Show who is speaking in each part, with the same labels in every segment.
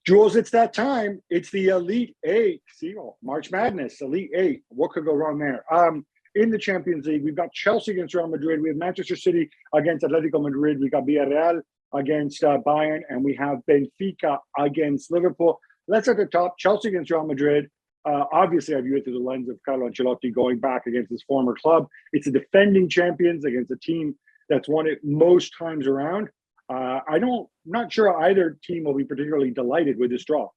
Speaker 1: Jules, it's that time. It's the Elite Eight. See, March Madness, Elite Eight. What could go wrong there? In the Champions League, we've got Chelsea against Real Madrid. We have Manchester City against Atletico Madrid. We got Villarreal against Bayern, and we have Benfica against Liverpool. Let's at the top. Chelsea against Real Madrid. Obviously, I view it through the lens of Carlo Ancelotti going back against his former club. It's the defending champions against a team that's won it most times around. Not sure either team will be particularly delighted with this draw.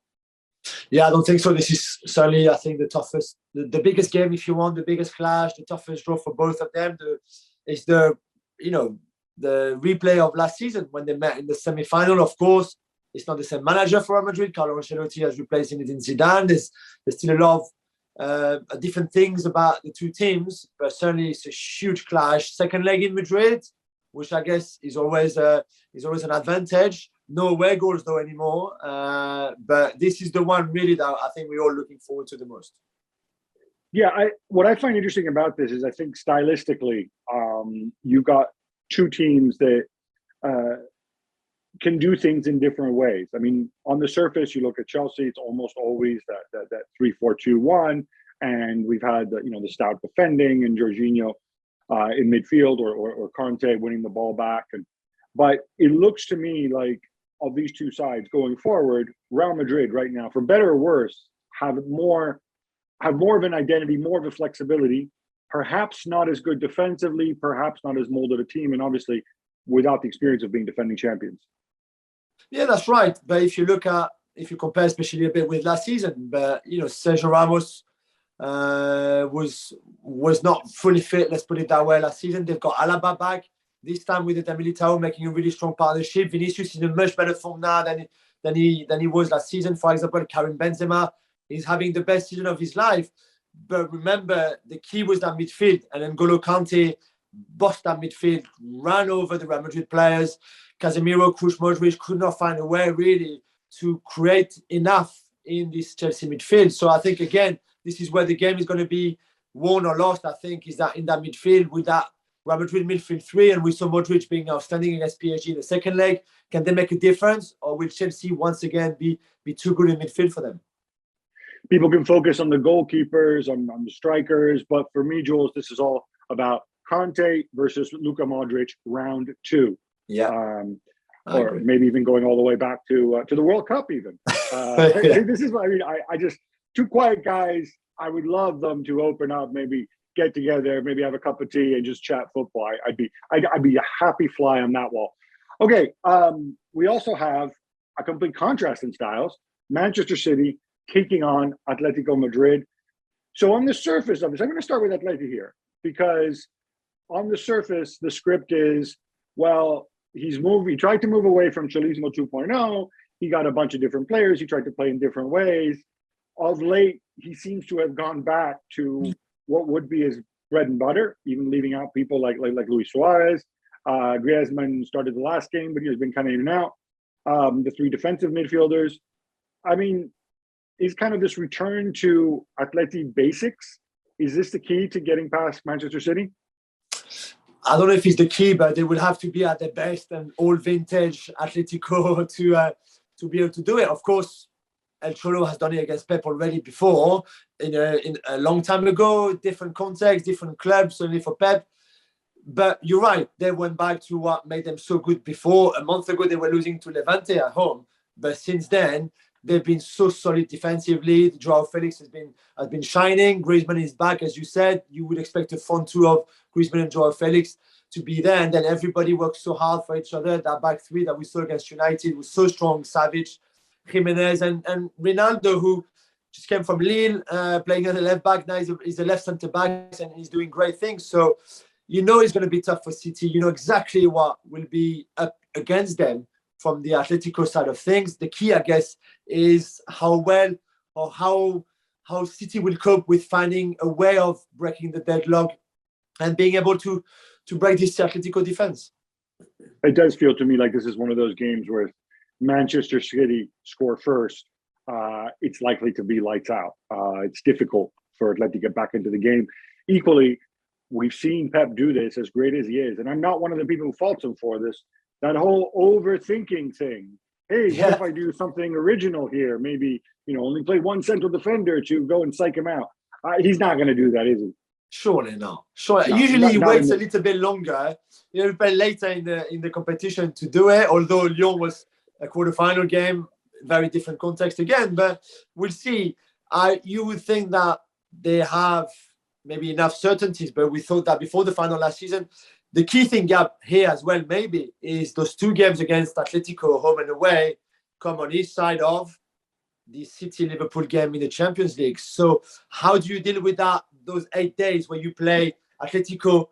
Speaker 2: Yeah, I don't think so. This is certainly, I think, the toughest, the biggest game, if you want, the biggest clash, the toughest draw for both of them. It's the replay of last season when they met in the semi-final. Of course, it's not the same manager for Real Madrid. Carlo Ancelotti has replaced Zinedine Zidane. There's still a lot of different things about the two teams, but certainly it's a huge clash. Second leg in Madrid, which I guess is always an advantage. No away goals though anymore. But this is the one really that I think we're all looking forward to the most.
Speaker 1: Yeah, what I find interesting about this is I think stylistically, you've got two teams that can do things in different ways. I mean, on the surface, you look at Chelsea; it's almost always that 3-4-2-1, and we've had the stout defending and Jorginho in midfield or Conte winning the ball back. But it looks to me like of these two sides going forward, Real Madrid right now, for better or worse, have more of an identity, more of a flexibility, perhaps not as good defensively, perhaps not as molded a team, and obviously without the experience of being defending champions.
Speaker 2: Yeah, that's right. But if you compare especially a bit with last season, but Sergio Ramos was not fully fit, let's put it that way, last season. They've got Alaba back. This time with the Militao making a really strong partnership. Vinicius is in a much better form now than he was last season. For example, Karim Benzema is having the best season of his life. But remember, the key was that midfield. And N'Golo Kante bossed that midfield, ran over the Real Madrid players. Casemiro, Kroos, Modric could not find a way really to create enough in this Chelsea midfield. So I think, again, this is where the game is going to be won or lost, I think, is that in that midfield with that Real Madrid midfield three, and we saw Modric being outstanding against PSG in the second leg. Can they make a difference, or will Chelsea once again be too good in midfield for them?
Speaker 1: People can focus on the goalkeepers, on the strikers, but for me, Jules, this is all about Conte versus Luka Modric, round two.
Speaker 2: Yeah.
Speaker 1: Or maybe even going all the way back to the World Cup even. This is what I mean. I just, two quiet guys, I would love them to open up, maybe get together, maybe have a cup of tea and just chat football. I'd be a happy fly on that wall. Okay, we also have a complete contrast in styles. Manchester City taking on Atletico Madrid. So on the surface of this, I'm going to start with Atleti here, because on the surface, the script is, well, he tried to move away from Cholismo 2.0. He got a bunch of different players. He tried to play in different ways. Of late, he seems to have gone back to what would be his bread and butter, even leaving out people like Luis Suarez. Griezmann started the last game, but he's been kind of in and out. The three defensive midfielders. I mean, is kind of this return to Atleti basics? Is this the key to getting past Manchester City?
Speaker 2: I don't know if it's the key, but they will have to be at their best and all vintage Atletico to be able to do it. Of course, El Cholo has done it against Pep already before, in a long time ago, different context, different clubs, certainly for Pep. But you're right, they went back to what made them so good before. A month ago, they were losing to Levante at home. But since then, they've been so solid defensively. Joao Felix has been shining. Griezmann is back, as you said. You would expect a front two of Griezmann and Joao Felix to be there. And then everybody works so hard for each other. That back three that we saw against United was so strong. Savage, Jimenez, and Ronaldo, who just came from Lille, playing as a left back. Now he's a left centre back, and he's doing great things. So it's going to be tough for City. You know exactly what will be up against them from the Atletico side of things. The key, I guess, is how well or how City will cope with finding a way of breaking the deadlock and being able to break this Atletico defense.
Speaker 1: It does feel to me like this is one of those games where Manchester City score first, it's likely to be lights out. It's difficult for Atleti to get back into the game. Equally, we've seen Pep do this, as great as he is, and I'm not one of the people who faults him for this. That whole overthinking thing hey, what if I do something original here? Maybe, only play one central defender to go and psych him out. He's not going to do that, is he?
Speaker 2: Surely not. Sure.
Speaker 1: No,
Speaker 2: Usually he waits
Speaker 1: the...
Speaker 2: a little bit longer. He play later in the competition to do it. Although Lyon was a quarterfinal game, very different context again. But we'll see. You would think that they have maybe enough certainties, but we thought that before the final last season. The key thing up here as well, maybe, is those two games against Atletico, home and away, come on each side of the City-Liverpool game in the Champions League. So how do you deal with that, those 8 days where you play Atletico,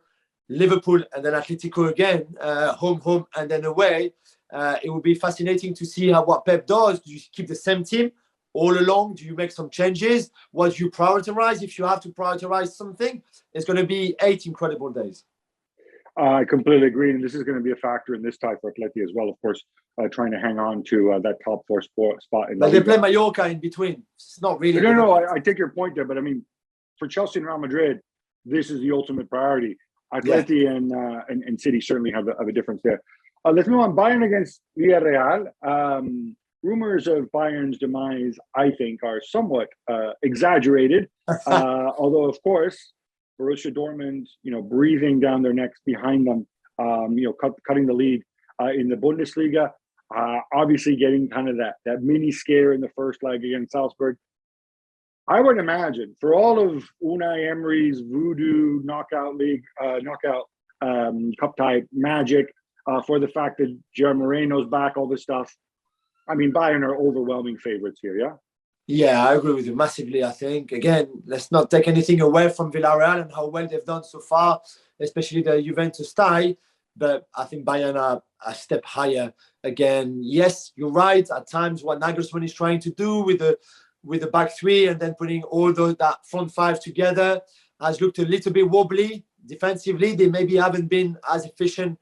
Speaker 2: Liverpool, and then Atletico again, home, and then away? It would be fascinating to see what Pep does. Do you keep the same team all along? Do you make some changes? What do you prioritize? If you have to prioritize something, it's going to be 8 incredible days.
Speaker 1: I completely agree, and this is going to be a factor in this tie for Atleti as well. Of course, trying to hang on to that top 4 spot.
Speaker 2: But they play Mallorca in between. It's not really.
Speaker 1: No. I take your point there, but I mean, for Chelsea and Real Madrid, this is the ultimate priority. Atleti and City certainly have a difference there. Let's move on. Bayern against Villarreal. Rumors of Bayern's demise, I think, are somewhat exaggerated. Although, of course, Borussia Dortmund, breathing down their necks behind them, cutting the lead in the Bundesliga, obviously getting kind of that mini scare in the first leg against Salzburg. I would imagine for all of Unai Emery's voodoo knockout cup type magic, for the fact that Gerard Moreno's back, all this stuff. I mean, Bayern are overwhelming favorites here, yeah?
Speaker 2: Yeah, I agree with you massively, I think. Again, let's not take anything away from Villarreal and how well they've done so far, especially the Juventus tie. But I think Bayern are a step higher. Again, yes, you're right. At times, what Nagelsmann is trying to do with the back three and then putting all that front five together has looked a little bit wobbly. Defensively, they maybe haven't been as efficient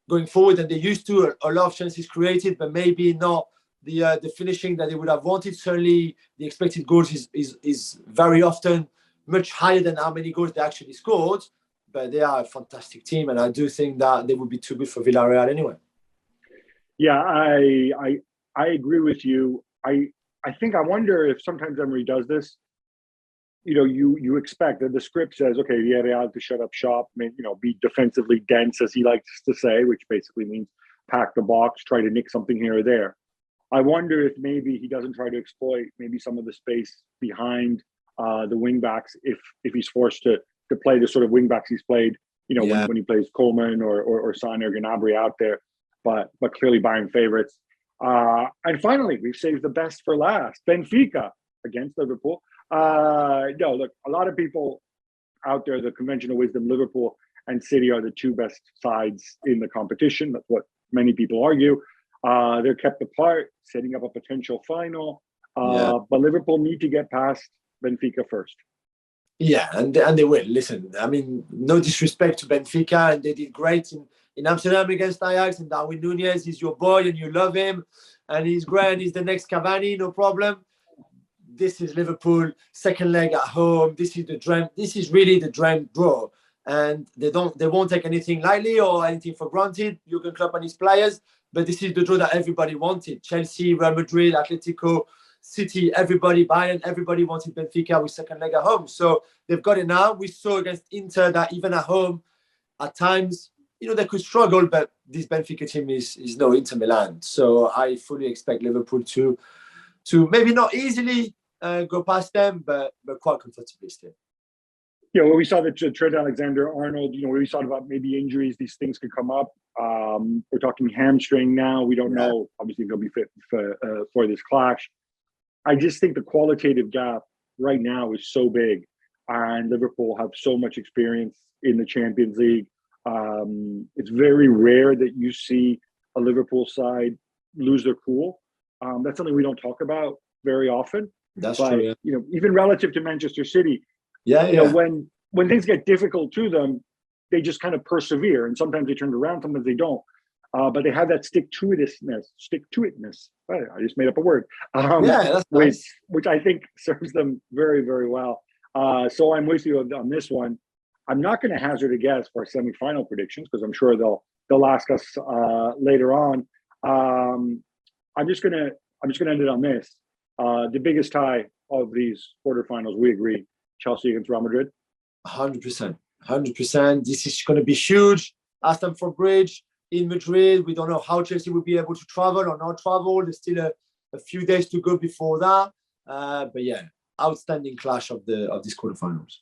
Speaker 2: going forward than they used to. A lot of chances created, but maybe not the finishing that they would have wanted. Certainly, the expected goals is very often much higher than how many goals they actually scored. But they are a fantastic team, and I do think that they would be too good for Villarreal anyway.
Speaker 1: Yeah, I agree with you. I wonder if sometimes Emery does this. You expect that the script says, okay, Villarreal to shut up shop, be defensively dense, as he likes to say, which basically means pack the box, try to nick something here or there. I wonder if maybe he doesn't try to exploit maybe some of the space behind the wingbacks if he's forced to play the sort of wingbacks he's played, when he plays Coleman or Sane or Gnabry out there. But clearly Bayern favorites. And finally, we've saved the best for last. Benfica against Liverpool. Look, a lot of people out there, the conventional wisdom, Liverpool and City are the two best sides in the competition. That's what many people argue. They're kept apart, setting up a potential final. But Liverpool need to get past Benfica first.
Speaker 2: Yeah, and they will. Listen, I mean, no disrespect to Benfica, and they did great in Amsterdam against Ajax, and Darwin Núñez is your boy, and you love him, and he's great, and he's the next Cavani, no problem. This is Liverpool, second leg at home. This is the dream. This is really the dream draw, and they won't take anything lightly or anything for granted. Jurgen Klopp and his players, but this is the draw that everybody wanted. Chelsea, Real Madrid, Atletico, City, everybody, Bayern, everybody wanted Benfica with second leg at home. So they've got it now. We saw against Inter that even at home, at times, they could struggle, but this Benfica team is no Inter Milan. So I fully expect Liverpool to maybe not easily go past them, but quite comfortably still.
Speaker 1: Yeah, well, we saw that Trent Alexander-Arnold, we thought about maybe injuries, these things could come up. We're talking hamstring now. We don't know. Obviously, he'll be fit for this clash. I just think the qualitative gap right now is so big, and Liverpool have so much experience in the Champions League. It's very rare that you see a Liverpool side lose their cool. That's something we don't talk about very often.
Speaker 2: That's true. Yeah.
Speaker 1: Even relative to Manchester City, when things get difficult to them, they just kind of persevere, and sometimes they turn around, sometimes they don't. But they have that stick-to-itness. I just made up a word.
Speaker 2: That's nice.
Speaker 1: Which I think serves them very, very well. So I'm with you on this one. I'm not going to hazard a guess for semifinal predictions because I'm sure they'll ask us later on. I'm just gonna end it on this. The biggest tie of these quarterfinals, we agree, Chelsea against Real Madrid.
Speaker 2: 100%. 100%. This is going to be huge. Stamford Bridge in Madrid. We don't know how Chelsea will be able to travel or not travel. There's still a few days to go before that. But yeah, outstanding clash of these quarterfinals.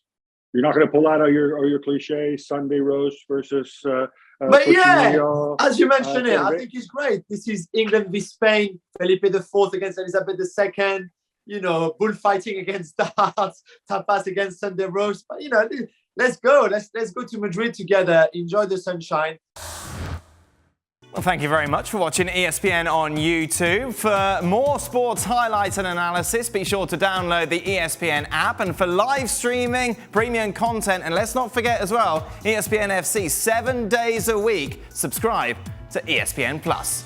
Speaker 1: You're not going to pull out your cliche Sunday roast versus.
Speaker 2: But yeah, as you mentioned it, I think it's great. This is England v Spain. Felipe IV against Elizabeth II. You know, bullfighting against darts, tapas against Sunday roast. But you know, let's go. Let's go to Madrid together. Enjoy the sunshine.
Speaker 3: Well, thank you very much for watching ESPN on YouTube. For more sports highlights and analysis, be sure to download the ESPN app. And for live streaming, premium content, and let's not forget as well, ESPN FC 7 days a week. Subscribe to ESPN Plus.